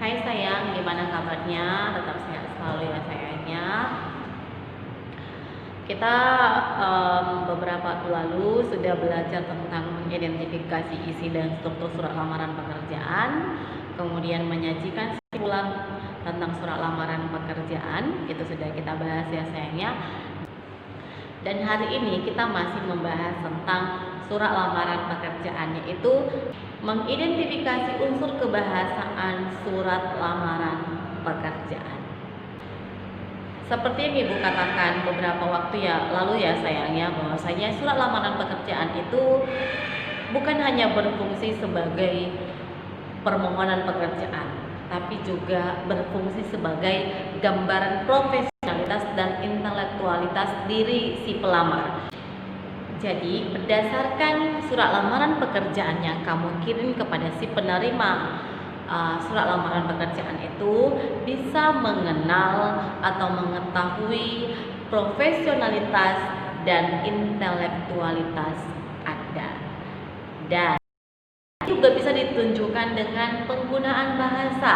Hai sayang, gimana kabarnya? Tetap sehat selalu ya sayangnya. Kita beberapa waktu lalu sudah belajar tentang mengidentifikasi isi dan struktur surat lamaran pekerjaan, kemudian menyajikan kesimpulan tentang surat lamaran pekerjaan, itu sudah kita bahas ya sayangnya. Dan hari ini kita masih membahas tentang surat lamaran pekerjaan, yaitu mengidentifikasi unsur kebahasaan surat lamaran pekerjaan. Seperti yang Ibu katakan beberapa waktu lalu ya sayangnya, bahwasanya surat lamaran pekerjaan itu bukan hanya berfungsi sebagai permohonan pekerjaan, tapi juga berfungsi sebagai gambaran profesionalitas dan intelektualitas diri si pelamar. Jadi, berdasarkan surat lamaran pekerjaan yang kamu kirim kepada si penerima surat lamaran pekerjaan itu bisa mengenal atau mengetahui profesionalitas dan intelektualitas Anda. Dan juga bisa ditunjukkan dengan penggunaan bahasa.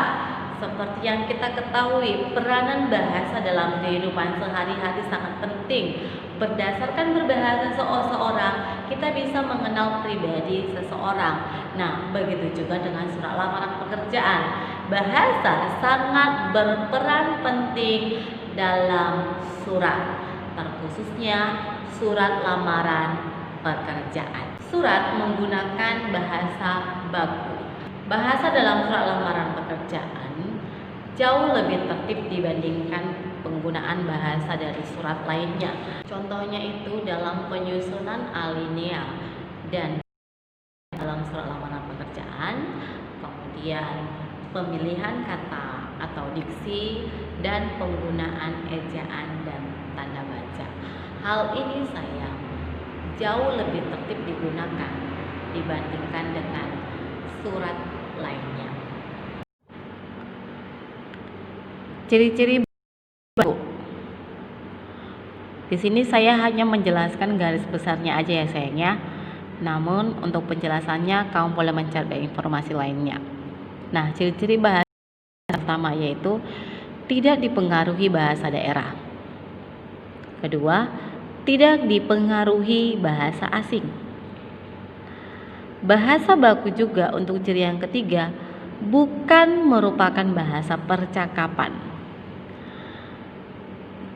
Seperti yang kita ketahui, peranan bahasa dalam kehidupan sehari-hari sangat penting. Berdasarkan berbahasa seseorang, kita bisa mengenal pribadi seseorang. Nah, begitu juga dengan surat lamaran pekerjaan. Bahasa sangat berperan penting dalam surat, terkhususnya surat lamaran pekerjaan. Surat menggunakan bahasa baku. Bahasa dalam surat lamaran pekerjaan jauh lebih tertib dibandingkan penggunaan bahasa dari surat lainnya. Contohnya itu dalam penyusunan alinea dan dalam surat lamaran pekerjaan, kemudian pemilihan kata atau diksi, dan penggunaan ejaan dan tanda baca. Hal ini sayang jauh lebih tertib digunakan dibandingkan dengan surat lainnya. Ciri-ciri baku. Di sini saya hanya menjelaskan garis besarnya aja ya sayangnya. Namun untuk penjelasannya kamu boleh mencari informasi lainnya. Nah, ciri-ciri bahasa pertama yaitu tidak dipengaruhi bahasa daerah. Kedua, tidak dipengaruhi bahasa asing. Bahasa baku juga untuk ciri yang ketiga bukan merupakan bahasa percakapan.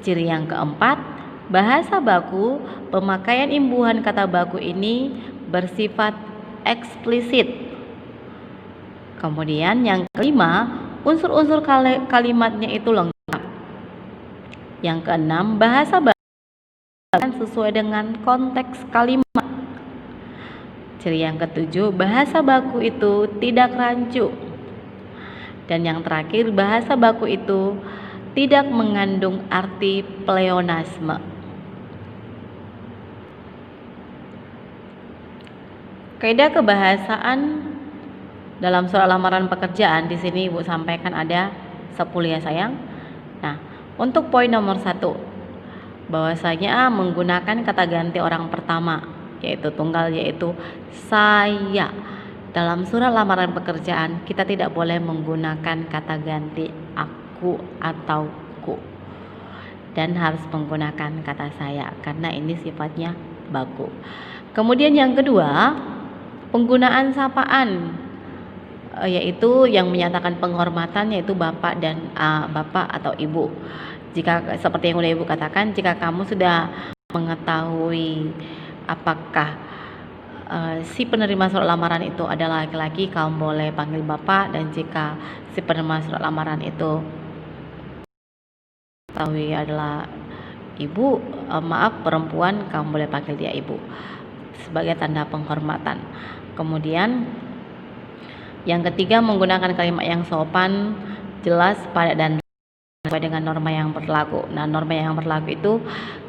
Ciri yang keempat, bahasa baku, pemakaian imbuhan kata baku ini bersifat eksplisit. Kemudian yang kelima, unsur-unsur kalimatnya itu lengkap. Yang keenam, bahasa baku sesuai dengan konteks kalimat. Ciri yang ketujuh, bahasa baku itu tidak rancu. Dan yang terakhir, bahasa baku itu tidak mengandung arti pleonasme. Kaidah kebahasaan dalam surat lamaran pekerjaan di sini Ibu sampaikan ada 10 ya sayang. Nah, untuk poin nomor 1, bahwasanya menggunakan kata ganti orang pertama yaitu tunggal, yaitu saya. Dalam surat lamaran pekerjaan kita tidak boleh menggunakan kata ganti aku atau ku, dan harus menggunakan kata saya karena ini sifatnya baku. Kemudian yang kedua, penggunaan sapaan, yaitu yang menyatakan penghormatan yaitu bapak dan bapak atau ibu. Jika seperti yang udah Ibu katakan, jika kamu sudah mengetahui apakah si penerima surat lamaran itu adalah laki-laki, kamu boleh panggil bapak, dan jika si penerima surat lamaran itu tahu adalah ibu, perempuan, kamu boleh panggil dia ibu sebagai tanda penghormatan. Kemudian yang ketiga, menggunakan kalimat yang sopan, jelas, padat, dan sesuai dengan norma yang berlaku. Nah, norma yang berlaku itu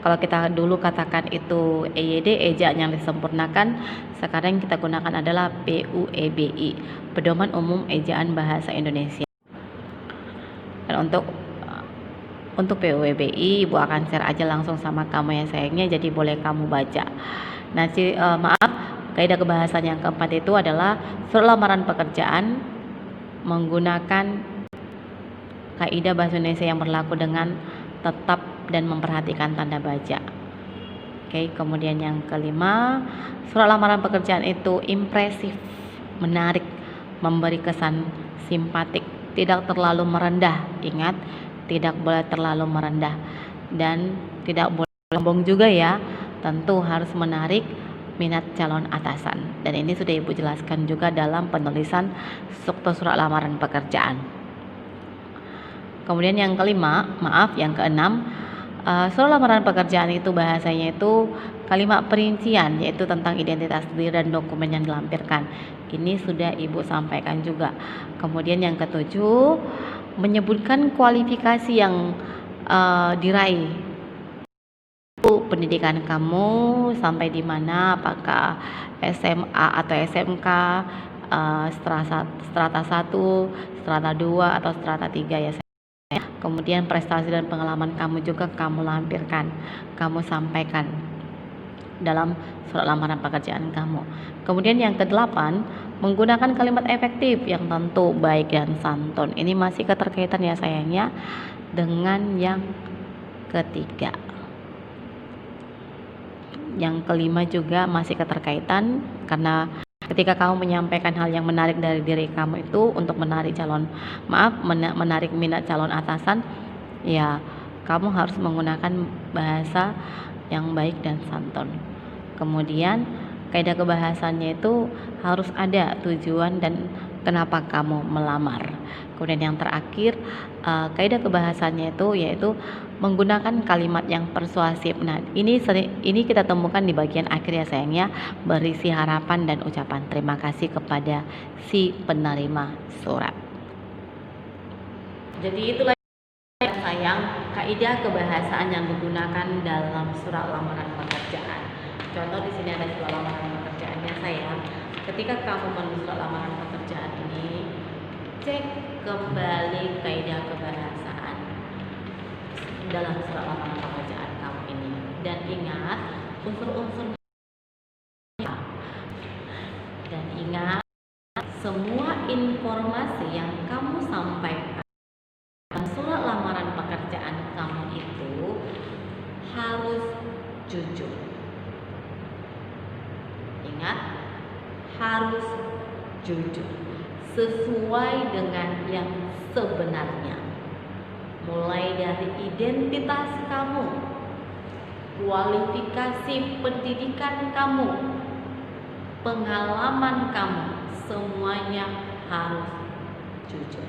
kalau kita dulu katakan itu EYD, ejaan yang disempurnakan, sekarang kita gunakan adalah PUEBI, Pedoman Umum Ejaan Bahasa Indonesia. Dan untuk PUEBI Ibu akan share aja langsung sama kamu ya sayangnya, jadi boleh kamu baca. Nah, kaidah kebahasaan yang keempat itu adalah surat lamaran pekerjaan menggunakan kaidah bahasa Indonesia yang berlaku dengan tetap dan memperhatikan tanda baca. Oke, kemudian yang kelima, surat lamaran pekerjaan itu impresif, menarik, memberi kesan simpatik, tidak terlalu merendah. Ingat, tidak boleh terlalu merendah dan tidak boleh sombong juga ya. Tentu harus menarik minat calon atasan. Dan ini sudah Ibu jelaskan juga dalam penulisan struktur surat lamaran pekerjaan. Kemudian yang keenam, surat lamaran pekerjaan itu bahasanya itu kalimat perincian, yaitu tentang identitas diri dan dokumen yang dilampirkan. Ini sudah Ibu sampaikan juga. Kemudian yang ketujuh, menyebutkan kualifikasi yang diraih. Pendidikan kamu sampai di mana, apakah SMA atau SMK, strata 1, strata 2 atau strata 3 ya. Kemudian prestasi dan pengalaman kamu juga kamu lampirkan, kamu sampaikan dalam surat lamaran pekerjaan kamu. Kemudian yang kedelapan, menggunakan kalimat efektif yang tentu baik dan santun. Ini masih keterkaitan ya sayangnya dengan yang ketiga. Yang kelima juga masih keterkaitan, karena ketika kamu menyampaikan hal yang menarik dari diri kamu itu untuk menarik minat calon atasan, ya kamu harus menggunakan bahasa yang baik dan santun. Kemudian kaidah kebahasannya itu harus ada tujuan dan kenapa kamu melamar. Kemudian yang terakhir, kaidah kebahasannya itu yaitu menggunakan kalimat yang persuasif. Nah, ini kita temukan di bagian akhir ya sayangnya, berisi harapan dan ucapan terima kasih kepada si penerima surat. Jadi itulah ya sayang, kaidah kebahasaan yang digunakan dalam surat lamaran pekerjaan. Contoh di sini ada surat lamaran pekerjaannya sayang. Ketika kamu menulis surat lamaran pekerjaan ini, cek kembali kaidah kebahasaan dalam surat lamaran pekerjaan kamu ini, dan ingat unsur-unsur, dan ingat semua informasi yang kamu sampaikan dalam surat lamaran pekerjaan kamu itu harus jujur. Ingat, harus jujur, sesuai dengan yang sebenarnya, mulai dari identitas kamu, kualifikasi pendidikan kamu, pengalaman kamu, semuanya harus jujur.